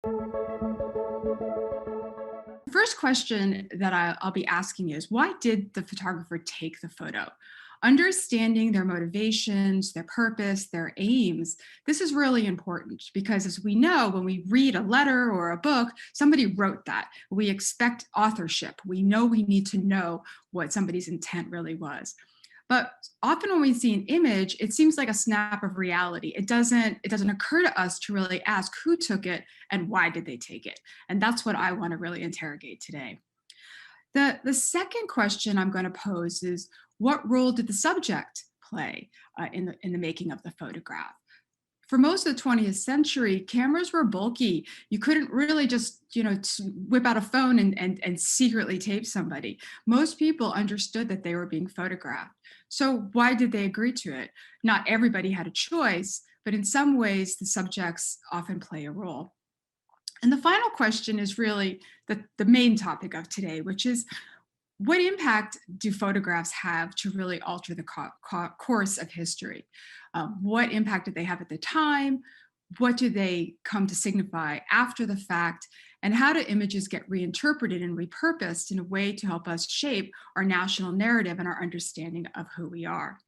The first question that I'll be asking is, why did the photographer take the photo? Understanding their motivations, their purpose, their aims, this is really important because, as we know, when we read a letter or a book, somebody wrote that. We expect authorship. We know we need to know what somebody's intent really was. But often when we see an image, it seems like a snap of reality. It doesn't occur to us to really ask who took it and why did they take it. And that's what I want to really interrogate today. The second question I'm going to pose is, what role did the subject play in the making of the photograph? For most of the 20th century, cameras were bulky. You couldn't really just, whip out a phone and secretly tape somebody. Most people understood that they were being photographed. So why did they agree to it? Not everybody had a choice, but in some ways, the subjects often play a role. And the final question is really the main topic of today, which is, what impact do photographs have to really alter the course of history? What impact did they have at the time? What do they come to signify after the fact? And how do images get reinterpreted and repurposed in a way to help us shape our national narrative and our understanding of who we are?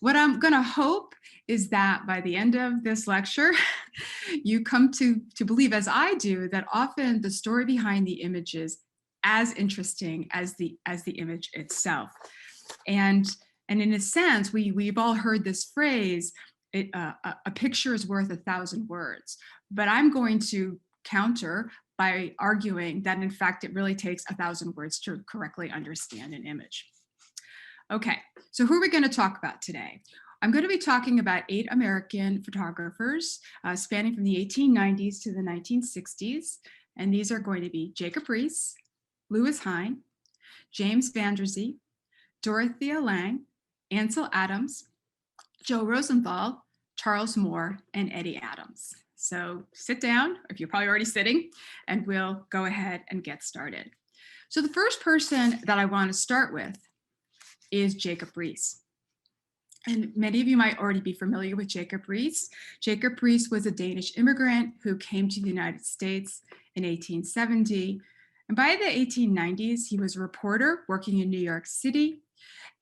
What I'm going to hope is that by the end of this lecture, you come to believe, as I do, that often the story behind the image is as interesting as the image itself. And in a sense, we've all heard this phrase, a picture is worth 1,000 words. But I'm going to counter by arguing that, in fact, it really takes 1,000 words to correctly understand an image. Okay, so who are we going to talk about today? I'm going to be talking about 8 American photographers spanning from the 1890s to the 1960s. And these are going to be Jacob Riis, Louis Hine, James Van Der Zee, Dorothea Lange, Ansel Adams, Joe Rosenthal, Charles Moore, and Eddie Adams. So sit down, if you're probably already sitting, and we'll go ahead and get started. So the first person that I want to start with is Jacob Riis. And many of you might already be familiar with Jacob Riis. Jacob Riis was a Danish immigrant who came to the United States in 1870. And by the 1890s, he was a reporter working in New York City.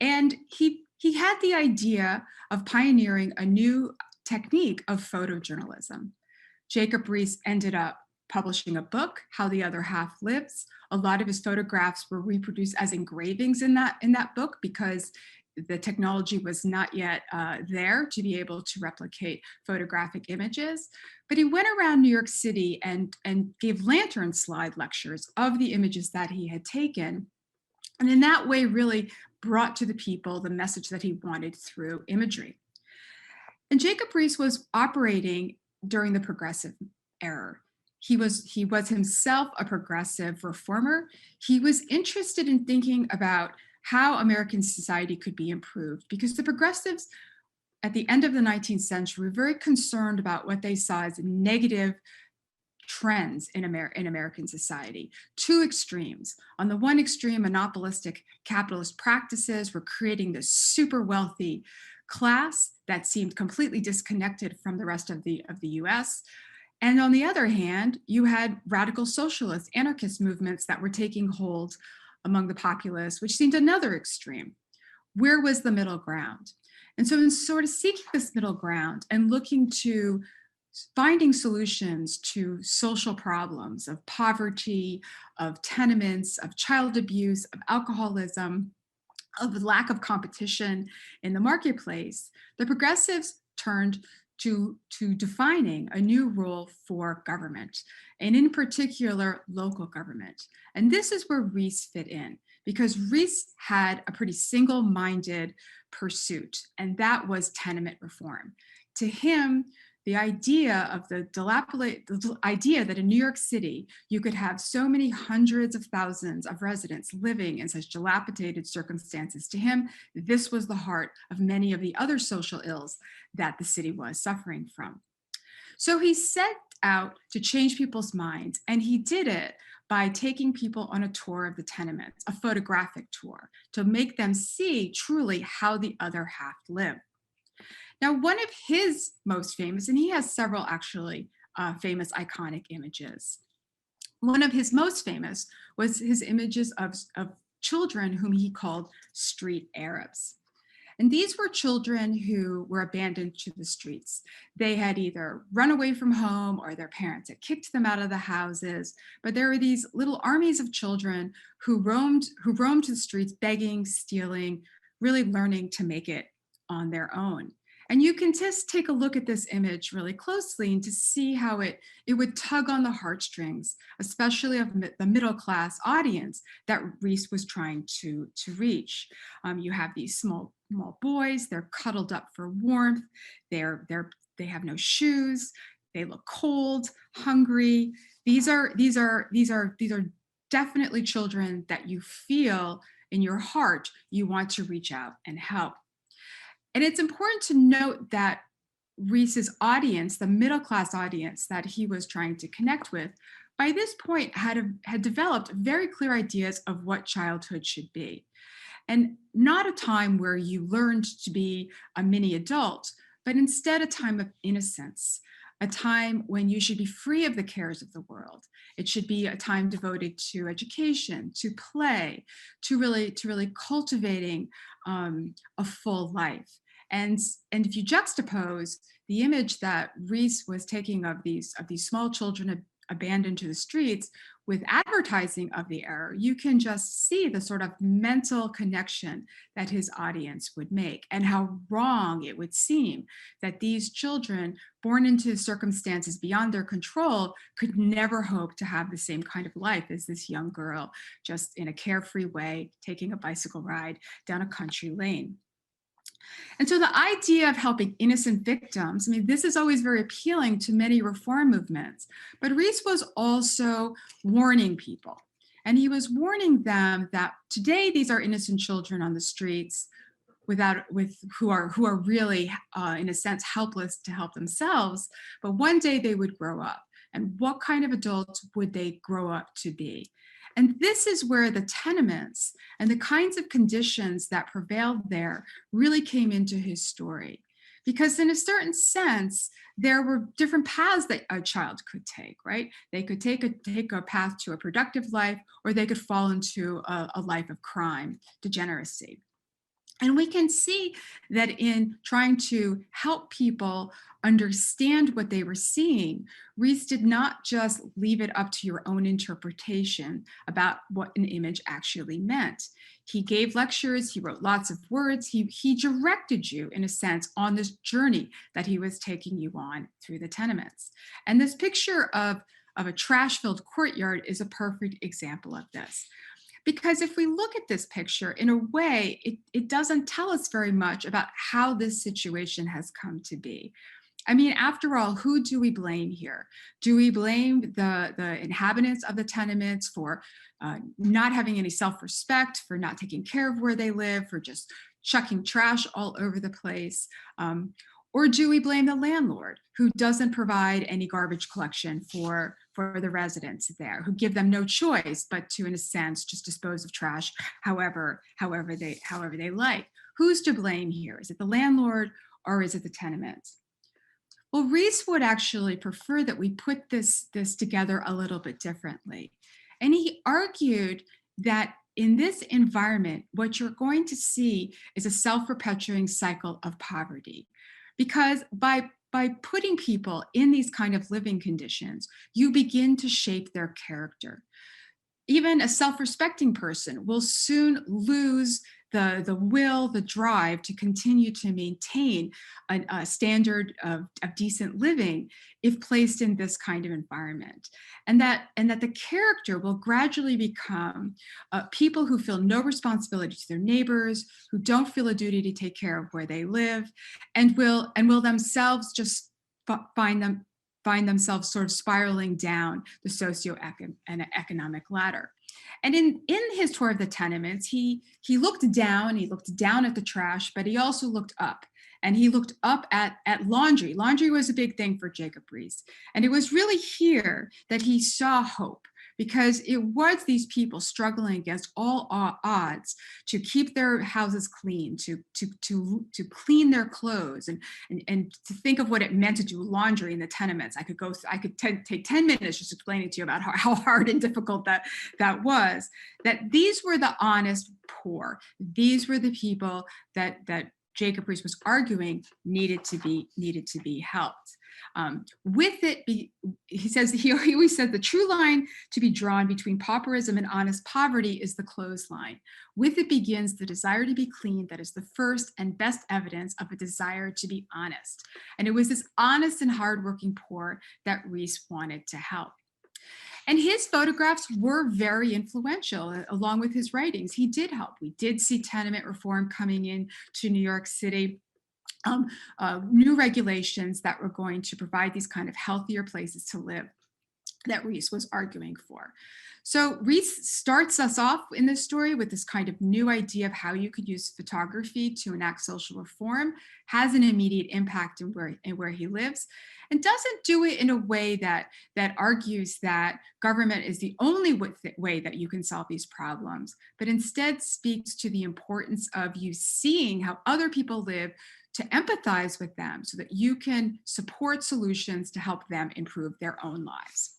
And he had the idea of pioneering a new technique of photojournalism. Jacob Riis ended up publishing a book, How the Other Half Lives. A lot of his photographs were reproduced as engravings in that book because the technology was not yet there to be able to replicate photographic images. But he went around New York City and gave lantern slide lectures of the images that he had taken. And in that way, really brought to the people the message that he wanted through imagery. And Jacob Riis was operating during the Progressive era. He was himself a progressive reformer. He was interested in thinking about how American society could be improved, because the progressives at the end of the 19th century were very concerned about what they saw as negative trends in American society. Two extremes. On the one extreme, monopolistic capitalist practices were creating this super wealthy class that seemed completely disconnected from the rest of the US. And on the other hand, you had radical socialist, anarchist movements that were taking hold among the populace, which seemed another extreme. Where was the middle ground? And so in sort of seeking this middle ground and looking to finding solutions to social problems of poverty, of tenements, of child abuse, of alcoholism, of lack of competition in the marketplace, the progressives turned to defining a new role for government, and in particular, local government. And this is where Riis fit in, because Riis had a pretty single-minded pursuit, and that was tenement reform. To him, the idea that in New York City, you could have so many hundreds of thousands of residents living in such dilapidated circumstances, to him, this was the heart of many of the other social ills that the city was suffering from. So he set out to change people's minds, and he did it by taking people on a tour of the tenements, a photographic tour, to make them see truly how the other half lived. Now, one of his most famous, and he has several actually, famous iconic images. One of his most famous was his images of children whom he called street Arabs. And these were children who were abandoned to the streets. They had either run away from home or their parents had kicked them out of the houses. But there were these little armies of children who roamed the streets, begging, stealing, really learning to make it on their own. And you can just take a look at this image really closely and to see how it would tug on the heartstrings, especially of the middle class audience that Riis was trying to reach. You have these small boys, they're cuddled up for warmth, they have no shoes, they look cold, hungry. These are definitely children that you feel in your heart you want to reach out and help. And it's important to note that Riis's audience, the middle class audience that he was trying to connect with, by this point had developed very clear ideas of what childhood should be. And not a time where you learned to be a mini adult, but instead a time of innocence, a time when you should be free of the cares of the world. It should be a time devoted to education, to play, to really cultivating a full life. And if you juxtapose the image that Riis was taking of these small children abandoned to the streets with advertising of the era, you can just see the sort of mental connection that his audience would make and how wrong it would seem that these children born into circumstances beyond their control could never hope to have the same kind of life as this young girl, just in a carefree way, taking a bicycle ride down a country lane. And so the idea of helping innocent victims, I mean, this is always very appealing to many reform movements, but Riis was also warning people. And he was warning them that today these are innocent children on the streets who are really, in a sense, helpless to help themselves, but one day they would grow up. And what kind of adults would they grow up to be? And this is where the tenements and the kinds of conditions that prevailed there really came into his story. Because in a certain sense, there were different paths that a child could take, right? They could take a path to a productive life, or they could fall into a life of crime, degeneracy. And we can see that in trying to help people understand what they were seeing, Riis did not just leave it up to your own interpretation about what an image actually meant. He gave lectures, he wrote lots of words, he directed you, in a sense, on this journey that he was taking you on through the tenements. And this picture of a trash-filled courtyard is a perfect example of this. Because if we look at this picture, in a way, it doesn't tell us very much about how this situation has come to be. I mean, after all, who do we blame here? Do we blame the inhabitants of the tenements for not having any self-respect, for not taking care of where they live, for just chucking trash all over the place? Or do we blame the landlord who doesn't provide any garbage collection for the residents there, who give them no choice but to, in a sense, just dispose of trash however they like? Who's to blame here? Is it the landlord or is it the tenements? Well, Riis would actually prefer that we put this together a little bit differently. And he argued that in this environment, what you're going to see is a self-perpetuating cycle of poverty. Because by putting people in these kind of living conditions, you begin to shape their character. Even a self-respecting person will soon lose the will, the drive to continue to maintain a standard of decent living if placed in this kind of environment. And that the character will gradually become people who feel no responsibility to their neighbors, who don't feel a duty to take care of where they live, and will themselves just find themselves sort of spiraling down the socioeconomic ladder. And in his tour of the tenements, he looked down at the trash, but he also looked up. And he looked up at laundry. Laundry was a big thing for Jacob Riis. And it was really here that he saw hope, because it was these people struggling against all odds to keep their houses clean, to clean their clothes, and to think of what it meant to do laundry in the tenements. I could take 10 minutes just explaining to you about how hard and difficult that was. That these were the honest poor. These were the people that Jacob Riis was arguing needed to be helped. With it, he says, he always said the true line to be drawn between pauperism and honest poverty is the clothesline. With it begins the desire to be clean that is the first and best evidence of a desire to be honest. And it was this honest and hardworking poor that Riis wanted to help. And his photographs were very influential along with his writings. He did help. We did see tenement reform coming in to New York City. New regulations that were going to provide these kind of healthier places to live that Riis was arguing for. So Riis starts us off in this story with this kind of new idea of how you could use photography to enact social reform, has an immediate impact in where he lives, and doesn't do it in a way that argues that government is the only way that you can solve these problems, but instead speaks to the importance of you seeing how other people live, to empathize with them so that you can support solutions to help them improve their own lives.